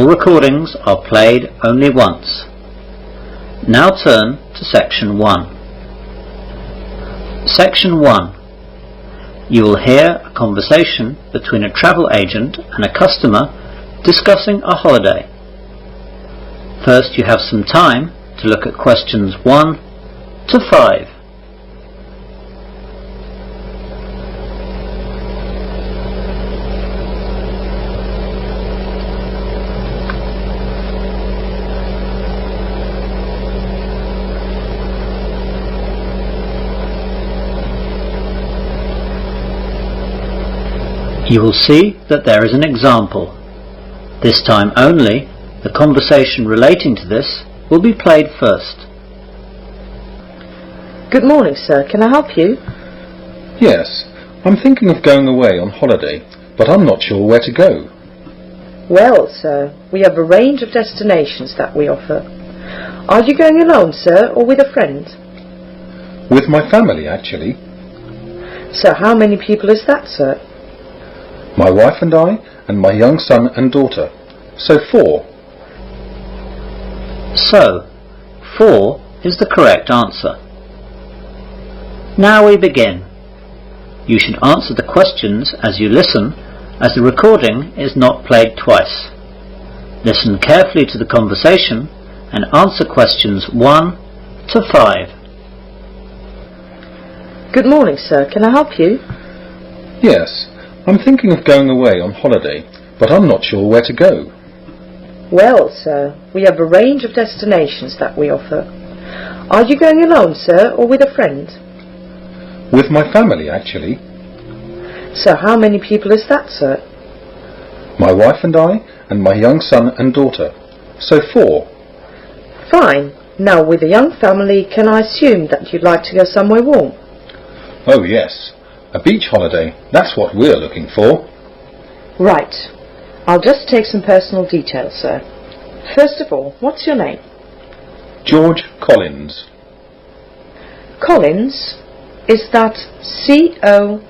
All recordings are played only once. Now turn to Section 1. Section 1. You will hear a conversation between a travel agent and a customer discussing a holiday. First, you have some time to look at questions 1 to 5. You will see that there is an example. This time only, the conversation relating to this will be played first. Good morning, sir. Can I help you? Yes, I'm thinking of going away on holiday, but I'm not sure where to go. Well, sir, we have a range of destinations that we offer. Are you going alone, sir, or with a friend? With my family, actually. So how many people is that, sir? My wife and I, and my young son and daughter. So 4. So, 4 is the correct answer. Now we begin. You should answer the questions as you listen, as the recording is not played twice. Listen carefully to the conversation and answer questions 1 to 5. Good morning, sir. Can I help you? Yes, I'm thinking of going away on holiday, but I'm not sure where to go. Well, sir, we have a range of destinations that we offer. Are you going alone, sir, or with a friend? With my family, actually. So how many people is that, sir? My wife and I, and my young son and daughter. So 4. Fine. Now, with a young family, can I assume that you'd like to go somewhere warm? Oh yes, a beach holiday, that's what we're looking for. Right. I'll just take some personal details, sir. First of all, what's your name? George Collins. Collins? Is that C-O-L-L-I-N-S?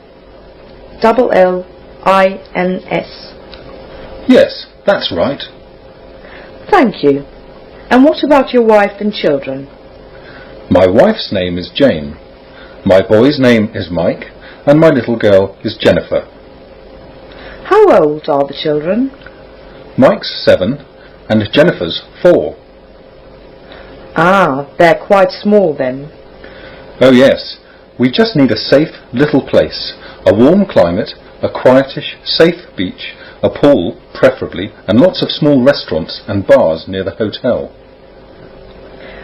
Yes, that's right. Thank you. And what about your wife and children? My wife's name is Jane. My boy's name is Mike, and my little girl is Jennifer. How old are the children? Mike's 7, and Jennifer's 4. Ah, they're quite small then. Oh yes, we just need a safe little place, a warm climate, a quietish, safe beach, a pool, preferably, and lots of small restaurants and bars near the hotel.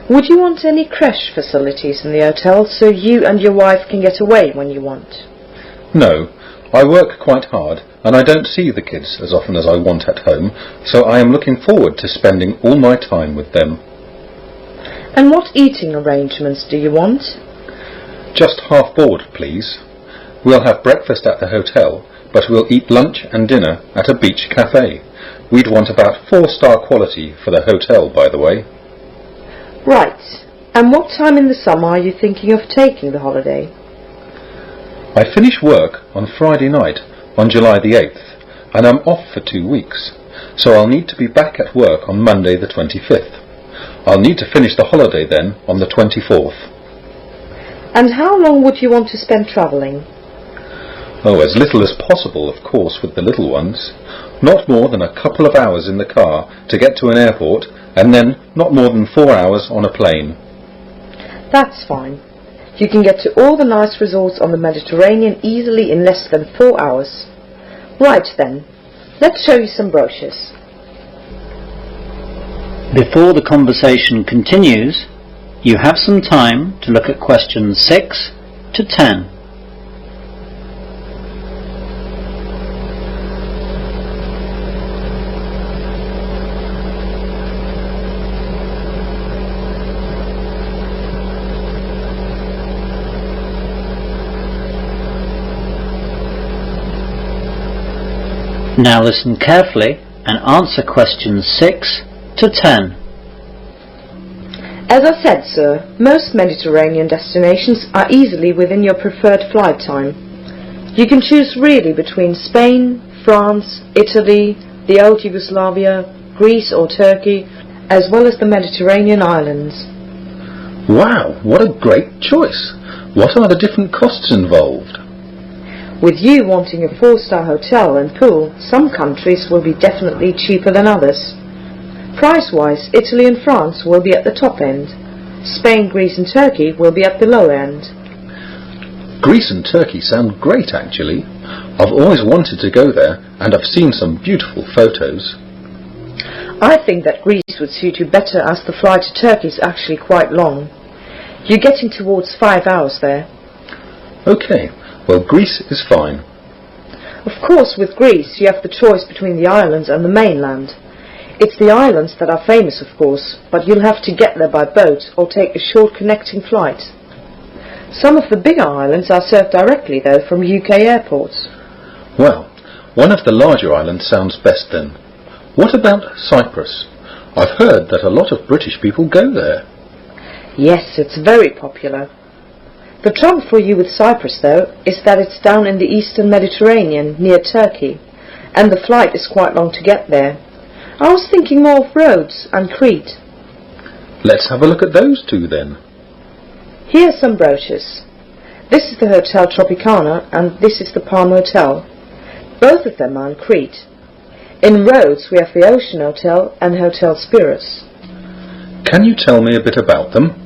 Would you want any creche facilities in the hotel so you and your wife can get away when you want? No, I work quite hard, and I don't see the kids as often as I want at home, so I am looking forward to spending all my time with them. And what eating arrangements do you want? Just half board, please. We'll have breakfast at the hotel, but we'll eat lunch and dinner at a beach cafe. We'd want about 4-star quality for the hotel, by the way. Right. And what time in the summer are you thinking of taking the holiday? I finish work on Friday night, on July the 8th, and I'm off for 2 weeks, so I'll need to be back at work on Monday the 25th. I'll need to finish the holiday then on the 24th. And how long would you want to spend travelling? Oh, as little as possible, of course, with the little ones. Not more than a couple of hours in the car to get to an airport, and then not more than 4 hours on a plane. That's fine. You can get to all the nice resorts on the Mediterranean easily in less than 4 hours. Right then, let's show you some brochures. Before the conversation continues, you have some time to look at questions 6 to 10. Now listen carefully and answer questions 6 to 10. As I said, sir, most Mediterranean destinations are easily within your preferred flight time. You can choose really between Spain, France, Italy, the old Yugoslavia, Greece or Turkey, as well as the Mediterranean islands. Wow, what a great choice! What are the different costs involved? With you wanting a 4-star hotel and pool, some countries will be definitely cheaper than others. Price-wise, Italy and France will be at the top end. Spain, Greece and Turkey will be at the low end. Greece and Turkey sound great, actually. I've always wanted to go there, and I've seen some beautiful photos. I think that Greece would suit you better as the flight to Turkey is actually quite long. You're getting towards 5 hours there. OK, well, Greece is fine. Of course, with Greece you have the choice between the islands and the mainland. It's the islands that are famous, of course, but you'll have to get there by boat or take a short connecting flight. Some of the bigger islands are served directly, though, from UK airports. Well, one of the larger islands sounds best then. What about Cyprus? I've heard that a lot of British people go there. Yes, it's very popular. The trouble for you with Cyprus, though, is that it's down in the eastern Mediterranean, near Turkey, and the flight is quite long to get there. I was thinking more of Rhodes and Crete. Let's have a look at those two then. Here are some brochures. This is the Hotel Tropicana and this is the Palm Hotel. Both of them are in Crete. In Rhodes we have the Ocean Hotel and Hotel Spiros. Can you tell me a bit about them?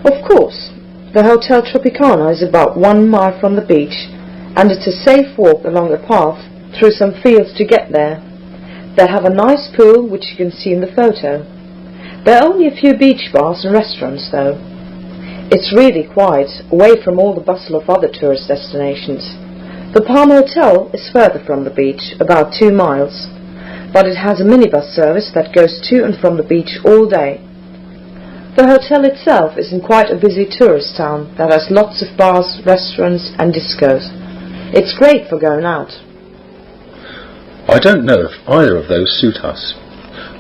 Of course. The Hotel Tropicana is about 1 mile from the beach, and it's a safe walk along a path through some fields to get there. They have a nice pool, which you can see in the photo. There are only a few beach bars and restaurants, though. It's really quiet, away from all the bustle of other tourist destinations. The Palm Hotel is further from the beach, about 2 miles, but it has a minibus service that goes to and from the beach all day. The hotel itself is in quite a busy tourist town that has lots of bars, restaurants and discos. It's great for going out. I don't know if either of those suit us.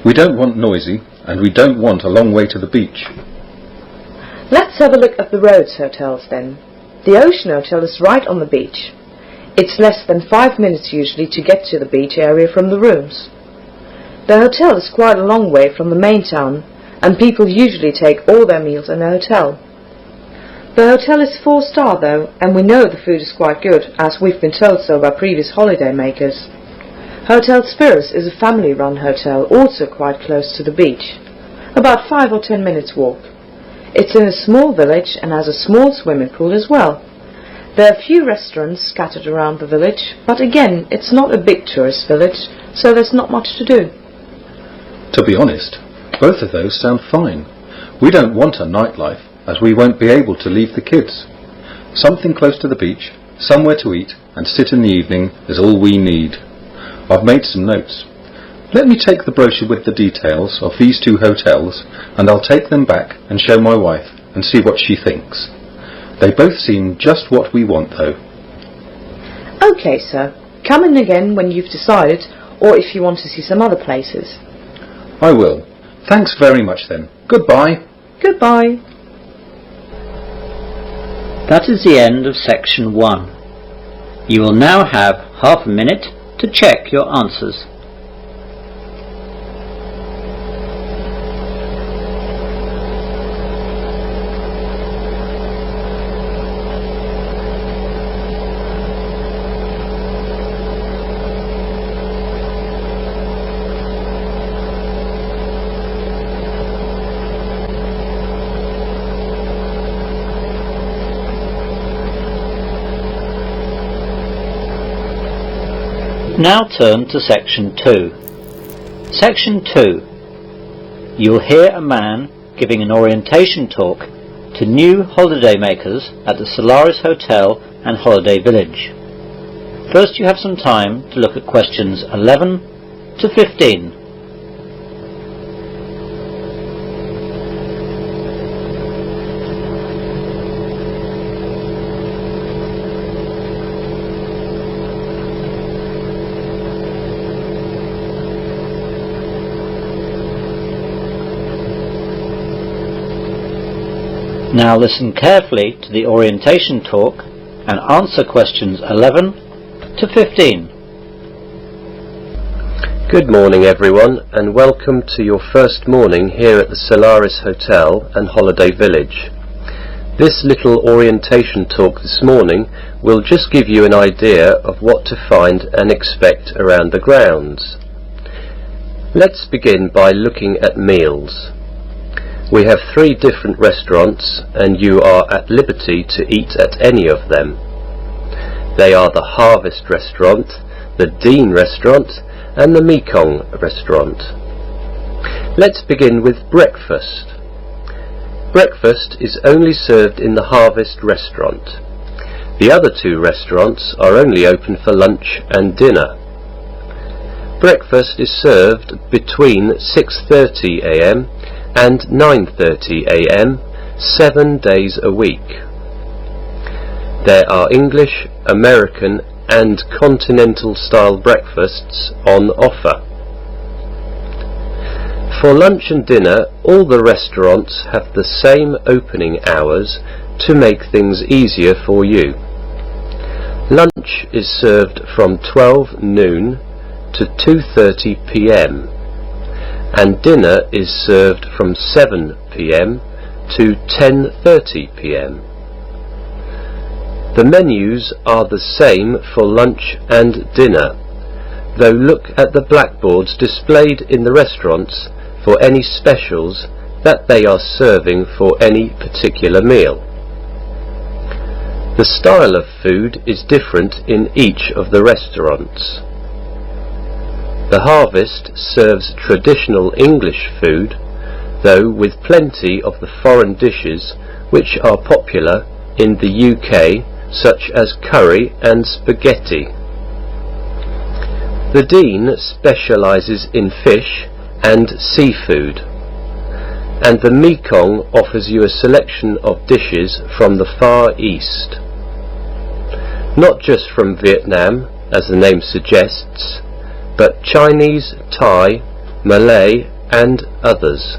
We don't want noisy, and we don't want a long way to the beach. Let's have a look at the Rhodes hotels then. The Ocean Hotel is right on the beach. It's less than 5 minutes usually to get to the beach area from the rooms. The hotel is quite a long way from the main town, and people usually take all their meals in the hotel. The hotel is 4-star though, and we know the food is quite good, as we've been told so by previous holiday makers. Hotel Spiros is a family-run hotel, also quite close to the beach. About 5 or 10 minutes walk. It's in a small village and has a small swimming pool as well. There are a few restaurants scattered around the village, but again, it's not a big tourist village, so there's not much to do. To be honest, both of those sound fine. We don't want a nightlife, as we won't be able to leave the kids. Something close to the beach, somewhere to eat, and sit in the evening is all we need. I've made some notes. Let me take the brochure with the details of these 2 hotels, and I'll take them back and show my wife and see what she thinks. They both seem just what we want, though. OK, sir. Come in again when you've decided, or if you want to see some other places. I will. Thanks very much then. Goodbye. Goodbye. That is the end of section 1. You will now have half a minute to check your answers. Now turn to section 2. Section 2. You'll hear a man giving an orientation talk to new holiday makers at the Solaris Hotel and Holiday Village. First you have some time to look at questions 11 to 15. Now listen carefully to the orientation talk and answer questions 11 to 15. Good morning everyone, and welcome to your first morning here at the Solaris Hotel and Holiday Village. This little orientation talk this morning will just give you an idea of what to find and expect around the grounds. Let's begin by looking at meals. We have 3 different restaurants and you are at liberty to eat at any of them. They are the Harvest Restaurant, the Dean Restaurant and the Mekong Restaurant. Let's begin with breakfast. Breakfast is only served in the Harvest Restaurant. The other 2 restaurants are only open for lunch and dinner. Breakfast is served between 6:30 a.m. and 9:30 a.m. 7 days a week. There are English, American and continental style breakfasts on offer. For lunch and dinner, all the restaurants have the same opening hours to make things easier for you. Lunch is served from 12 noon to 2:30 p.m. and dinner is served from 7 p.m. to 10:30 p.m. The menus are the same for lunch and dinner, though look at the blackboards displayed in the restaurants for any specials that they are serving for any particular meal. The style of food is different in each of the restaurants. The Harvest serves traditional English food, though with plenty of the foreign dishes which are popular in the UK, such as curry and spaghetti. The Dean specialises in fish and seafood, and the Mekong offers you a selection of dishes from the Far East. Not just from Vietnam, as the name suggests, but Chinese, Thai, Malay and others.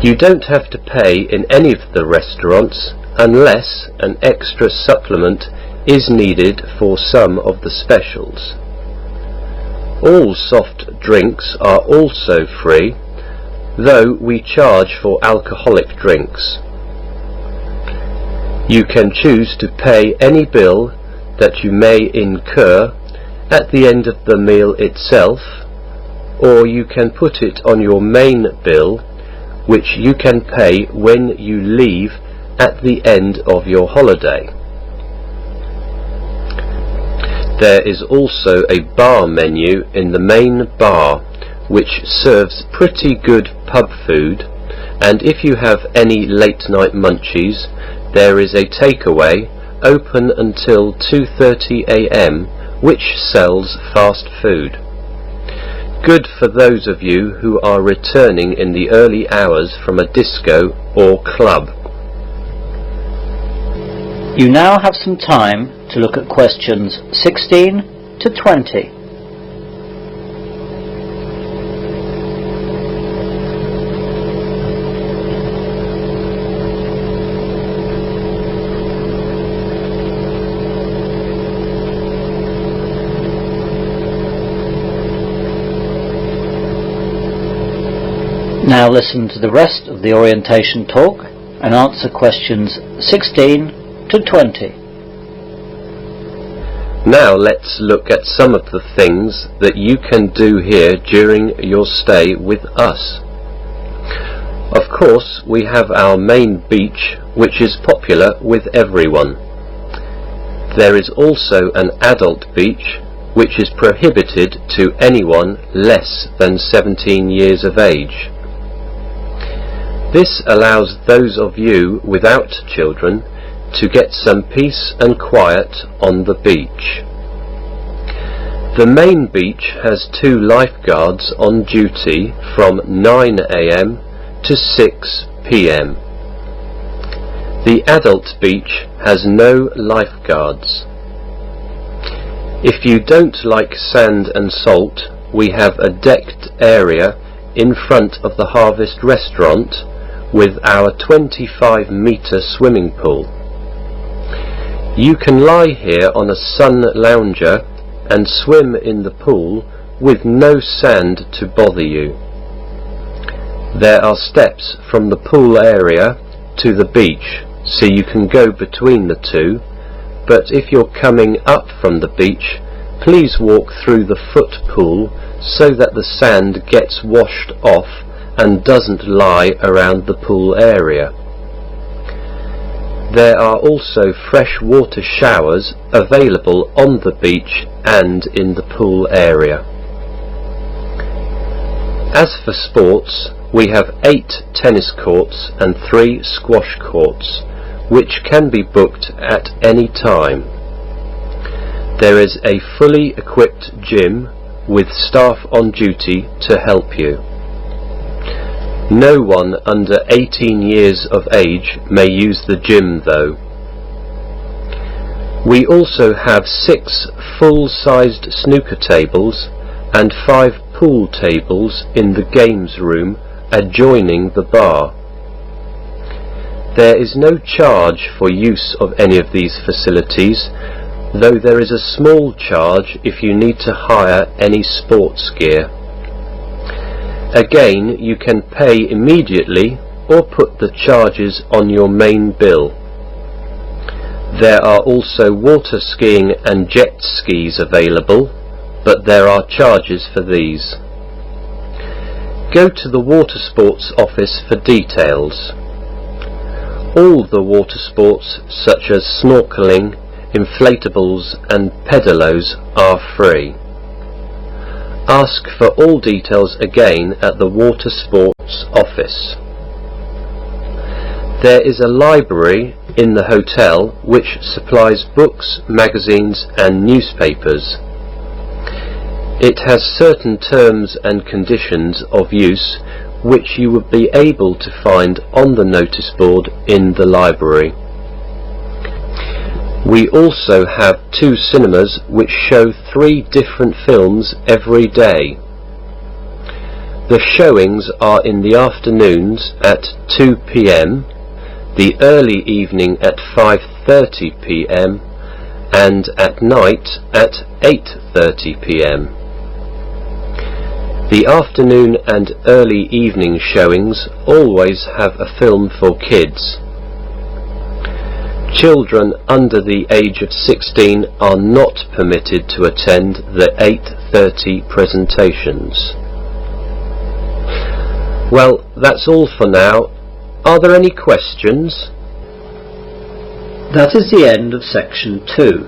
You don't have to pay in any of the restaurants unless an extra supplement is needed for some of the specials. All soft drinks are also free, though we charge for alcoholic drinks. You can choose to pay any bill that you may incur at the end of the meal itself, or you can put it on your main bill, which you can pay when you leave at the end of your holiday. There is also a bar menu in the main bar which serves pretty good pub food, and if you have any late night munchies, there is a takeaway open until 2:30 a.m. which sells fast food. Good for those of you who are returning in the early hours from a disco or club. You now have some time to look at questions 16 to 20. Now listen to the rest of the orientation talk and answer questions 16 to 20. Now let's look at some of the things that you can do here during your stay with us. Of course, we have our main beach, which is popular with everyone. There is also an adult beach, which is prohibited to anyone less than 17 years of age. This allows those of you without children to get some peace and quiet on the beach. The main beach has 2 lifeguards on duty from 9 a.m. to 6 p.m. The adult beach has no lifeguards. If you don't like sand and salt, we have a decked area in front of the Harvest Restaurant with our 25-metre swimming pool. You can lie here on a sun lounger and swim in the pool with no sand to bother you. There are steps from the pool area to the beach, so you can go between the two, but if you're coming up from the beach, please walk through the foot pool so that the sand gets washed off and doesn't lie around the pool area. There are also fresh water showers available on the beach and in the pool area. As for sports, we have 8 tennis courts and 3 squash courts, which can be booked at any time. There is a fully equipped gym with staff on duty to help you. No one under 18 years of age may use the gym though. We also have 6 full-sized snooker tables and 5 pool tables in the games room adjoining the bar. There is no charge for use of any of these facilities, though there is a small charge if you need to hire any sports gear. Again, you can pay immediately or put the charges on your main bill. There are also water skiing and jet skis available, but there are charges for these. Go to the water sports office for details. All the water sports such as snorkeling, inflatables and pedalos are free. Ask for all details again at the water sports office. There is a library in the hotel which supplies books, magazines and newspapers. It has certain terms and conditions of use which you would be able to find on the notice board in the library. We also have 2 cinemas which show 3 different films every day. The showings are in the afternoons at 2 p.m, the early evening at 5:30 p.m, and at night at 8:30 p.m. The afternoon and early evening showings always have a film for kids. Children under the age of 16 are not permitted to attend the 8:30 presentations. Well, that's all for now. Are there any questions? That is the end of section 2.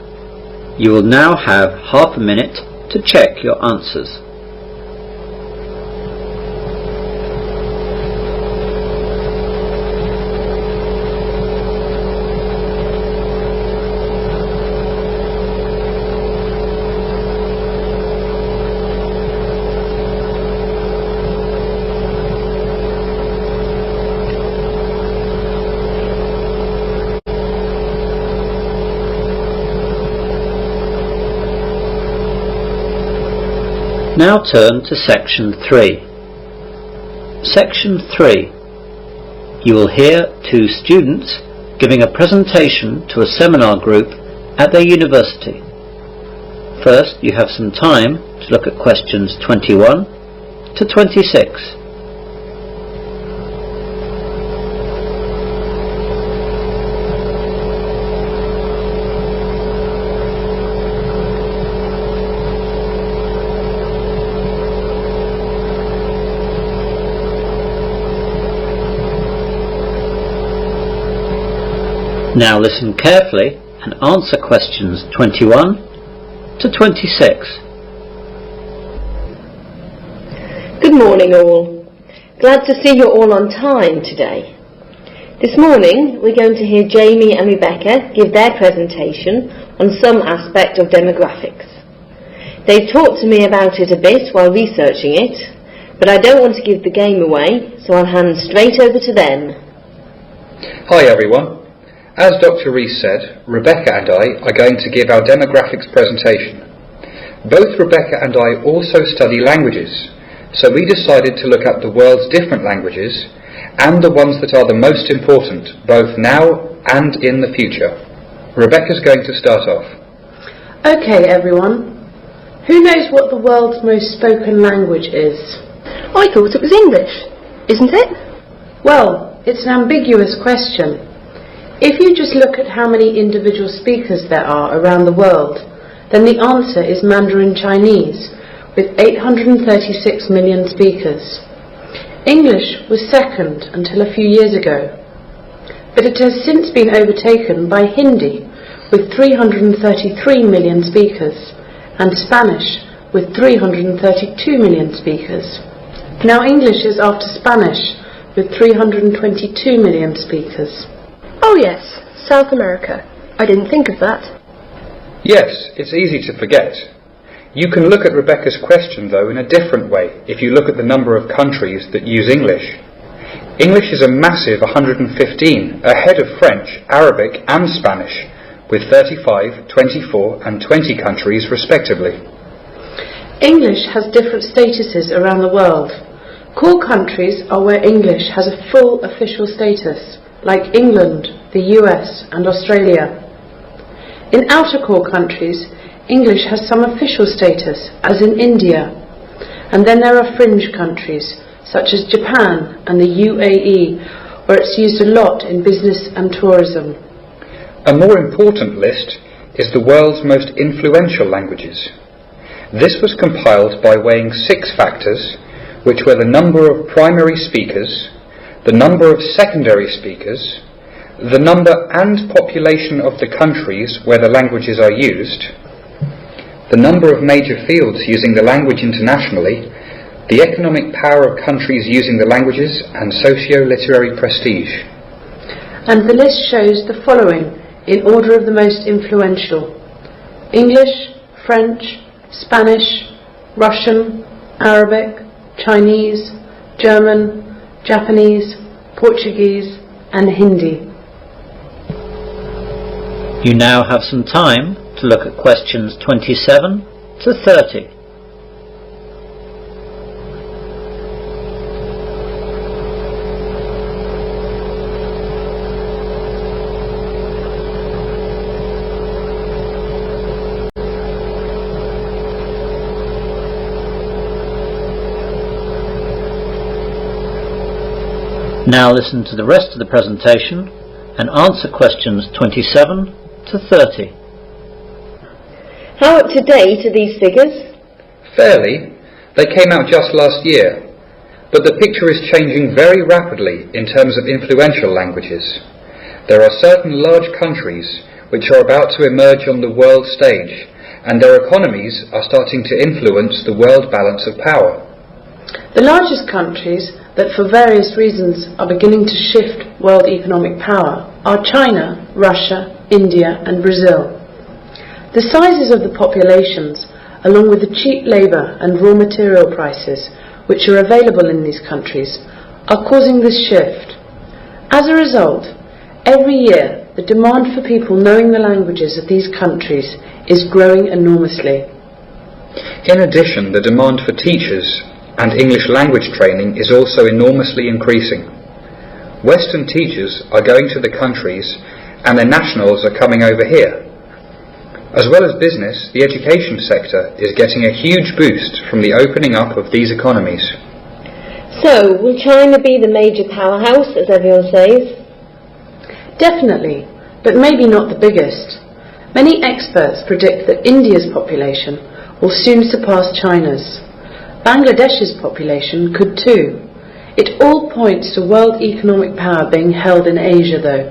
You will now have half a minute to check your answers. Now turn to section 3. Section 3. You will hear 2 students giving a presentation to a seminar group at their university. First, you have some time to look at questions 21 to 26. Now listen carefully and answer questions 21 to 26. Good morning all. Glad to see you're all on time today. This morning we're going to hear Jamie and Rebecca give their presentation on some aspect of demographics. They've talked to me about it a bit while researching it, but I don't want to give the game away, so I'll hand straight over to them. Hi everyone. As Dr. Rees said, Rebecca and I are going to give our demographics presentation. Both Rebecca and I also study languages, so we decided to look up the world's different languages and the ones that are the most important, both now and in the future. Rebecca's going to start off. Okay everyone, Who knows what the world's most spoken language is? I thought it was English, isn't it? Well, it's an ambiguous question. If you just look at how many individual speakers there are around the world, then the answer is Mandarin Chinese, with 836 million speakers. English was second until a few years ago, but it has since been overtaken by Hindi, with 333 million speakers, and Spanish, with 332 million speakers. Now English is after Spanish, with 322 million speakers. Oh yes, South America. I didn't think of that. Yes, it's easy to forget. You can look at Rebecca's question, though, in a different way if you look at the number of countries that use English. English is a massive 115, ahead of French, Arabic and Spanish, with 35, 24 and 20 countries respectively. English has different statuses around the world. Core countries are where English has a full official status, like England, the US and Australia. In outer core countries, English has some official status, as in India, and then there are fringe countries, such as Japan and the UAE, where it's used a lot in business and tourism. A more important list is the world's most influential languages. This was compiled by weighing 6 factors, which were the number of primary speakers, the number of secondary speakers, the number and population of the countries where the languages are used, the number of major fields using the language internationally, the economic power of countries using the languages, and socio-literary prestige. And the list shows the following in order of the most influential: English, French, Spanish, Russian, Arabic, Chinese, German, Japanese, Portuguese and Hindi. You now have some time to look at questions 27 to 30. Now listen to the rest of the presentation and answer questions 27 to 30. How up to date are these figures? Fairly. They came out just last year, but the picture is changing very rapidly in terms of influential languages. There are certain large countries which are about to emerge on the world stage, and their economies are starting to influence the world balance of power. The largest countries that for various reasons are beginning to shift world economic power are China, Russia, India and Brazil. The sizes of the populations, along with the cheap labour and raw material prices which are available in these countries, are causing this shift. As a result, every year the demand for people knowing the languages of these countries is growing enormously. In addition, the demand for teachers and English language training is also enormously increasing. Western teachers are going to the countries and their nationals are coming over here. As well as business, the education sector is getting a huge boost from the opening up of these economies. So, will China be the major powerhouse, as everyone says? Definitely, but maybe not the biggest. Many experts predict that India's population will soon surpass China's. Bangladesh's population could too. It all points to world economic power being held in Asia though.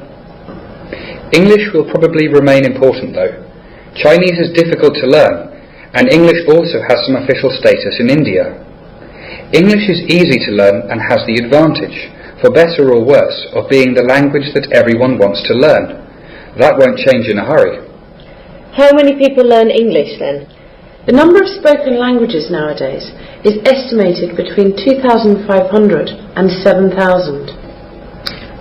English will probably remain important though. Chinese is difficult to learn, and English also has some official status in India. English is easy to learn and has the advantage, for better or worse, of being the language that everyone wants to learn. That won't change in a hurry. How many people learn English then? The number of spoken languages nowadays is estimated between 2,500 and 7,000.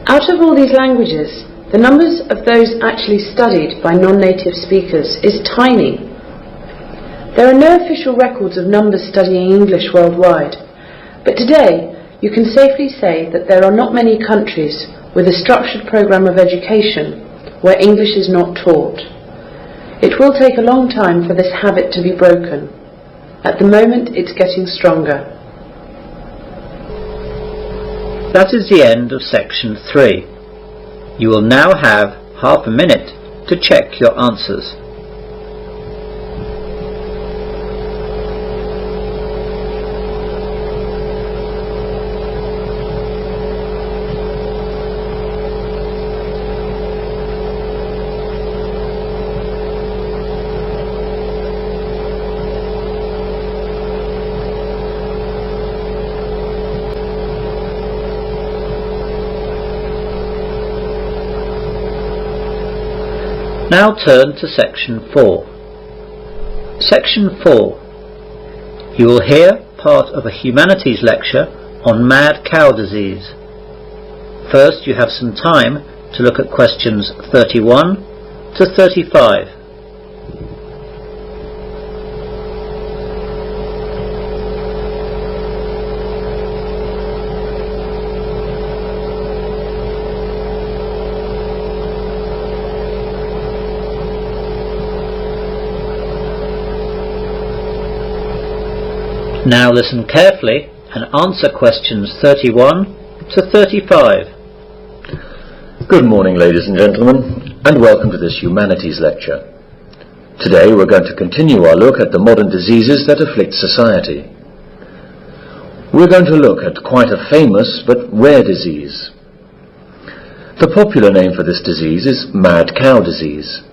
Out of all these languages, the numbers of those actually studied by non-native speakers is tiny. There are no official records of numbers studying English worldwide, but today you can safely say that there are not many countries with a structured program of education where English is not taught. It will take a long time for this habit to be broken. At the moment it's getting stronger. That is the end of section 3. You will now have half a minute to check your answers. Now turn to section 4. Section 4. You will hear part of a humanities lecture on mad cow disease. First, you have some time to look at questions 31 to 35. Now listen carefully and answer questions 31 to 35. Good morning, ladies and gentlemen, and welcome to this humanities lecture. Today we're going to continue our look at the modern diseases that afflict society. We're going to look at quite a famous but rare disease. The popular name for this disease is mad cow disease.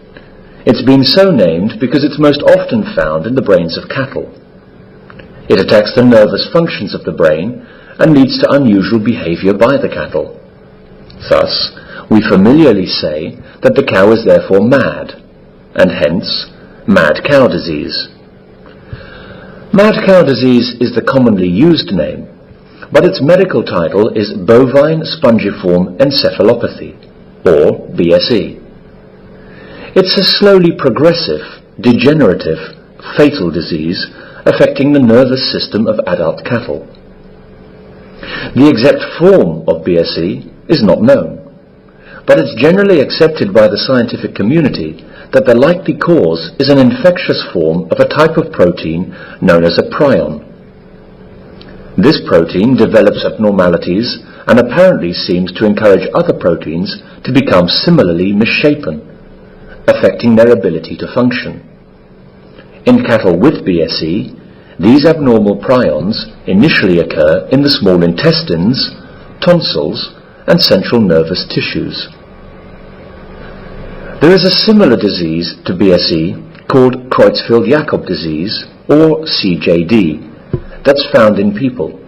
It's been so named because it's most often found in the brains of cattle. It attacks the nervous functions of the brain and leads to unusual behavior by the cattle. Thus, we familiarly say that the cow is therefore mad, and hence, mad cow disease. Mad cow disease is the commonly used name, but its medical title is bovine spongiform encephalopathy, or BSE. It's a slowly progressive, degenerative, fatal disease affecting the nervous system of adult cattle. The exact form of BSE is not known, but it's generally accepted by the scientific community that the likely cause is an infectious form of a type of protein known as a prion. This protein develops abnormalities and apparently seems to encourage other proteins to become similarly misshapen, affecting their ability to function. In cattle with BSE, these abnormal prions initially occur in the small intestines, tonsils, and central nervous tissues. There is a similar disease to BSE called Creutzfeldt-Jakob disease, or CJD, that's found in people.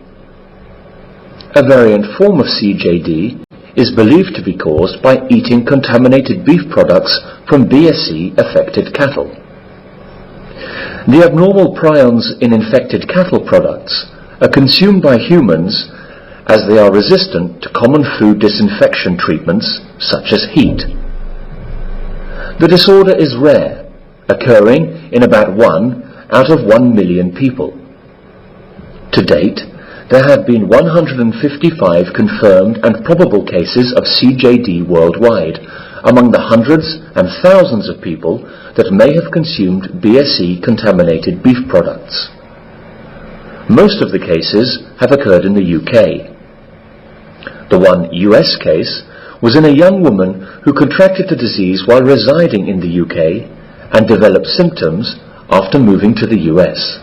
A variant form of CJD is believed to be caused by eating contaminated beef products from BSE-affected cattle. The abnormal prions in infected cattle products are consumed by humans as they are resistant to common food disinfection treatments such as heat. The disorder is rare, occurring in about 1 out of 1 million people. To date, there have been 155 confirmed and probable cases of CJD worldwide, among the hundreds and thousands of people that may have consumed BSE-contaminated beef products. Most of the cases have occurred in the UK. The one US case was in a young woman who contracted the disease while residing in the UK and developed symptoms after moving to the US.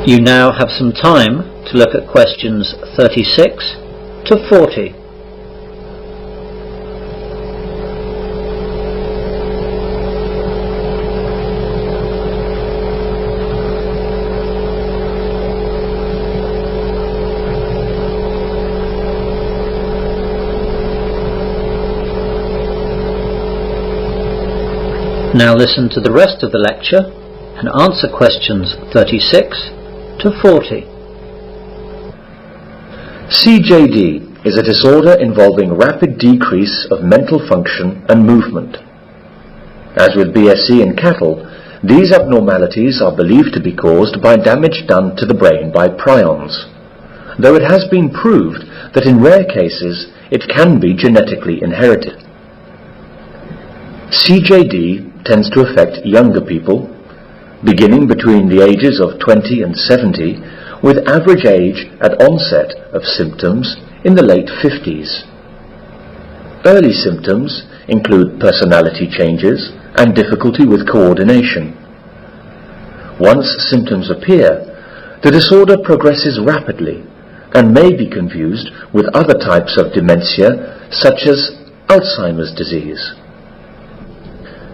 You now have some time to look at questions 36 to 40. Now listen to the rest of the lecture and answer questions 36 to 40. CJD is a disorder involving rapid decrease of mental function and movement. As with BSE in cattle, these abnormalities are believed to be caused by damage done to the brain by prions, though it has been proved that in rare cases it can be genetically inherited. CJD tends to affect younger people, beginning between the ages of 20 and 70, with average age at onset of symptoms in the late 50s. Early symptoms include personality changes and difficulty with coordination. Once symptoms appear, the disorder progresses rapidly and may be confused with other types of dementia, such as Alzheimer's disease.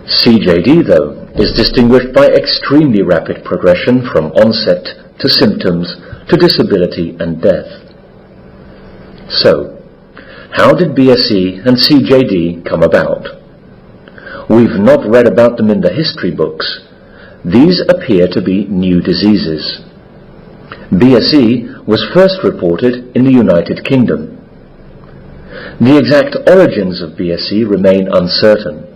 CJD, though, is distinguished by extremely rapid progression from onset to symptoms to disability and death. So, how did BSE and CJD come about? We've not read about them in the history books. These appear to be new diseases. BSE was first reported in the United Kingdom. The exact origins of BSE remain uncertain,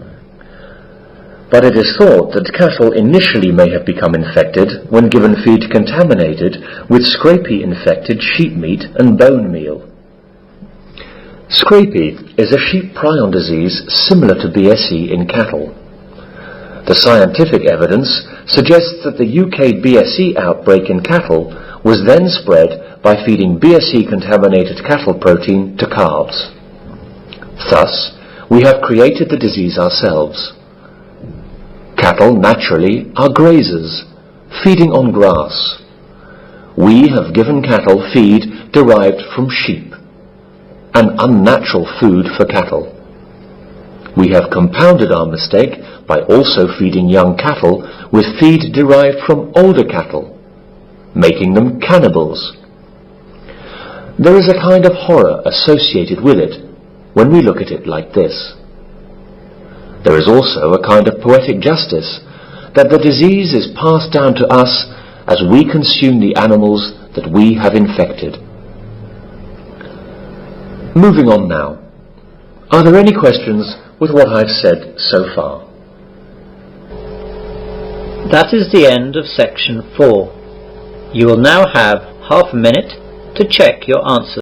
but it is thought that cattle initially may have become infected when given feed contaminated with scrapie-infected sheep meat and bone meal. Scrapie is a sheep prion disease similar to BSE in cattle. The scientific evidence suggests that the UK BSE outbreak in cattle was then spread by feeding BSE-contaminated cattle protein to calves. Thus, we have created the disease ourselves. Cattle naturally are grazers, feeding on grass. We have given cattle feed derived from sheep, an unnatural food for cattle. We have compounded our mistake by also feeding young cattle with feed derived from older cattle, making them cannibals. There is a kind of horror associated with it when we look at it like this. There is also a kind of poetic justice that the disease is passed down to us as we consume the animals that we have infected. Moving on now. Are there any questions with what I've said so far? That is the end of section 4. You will now have half a minute to check your answers.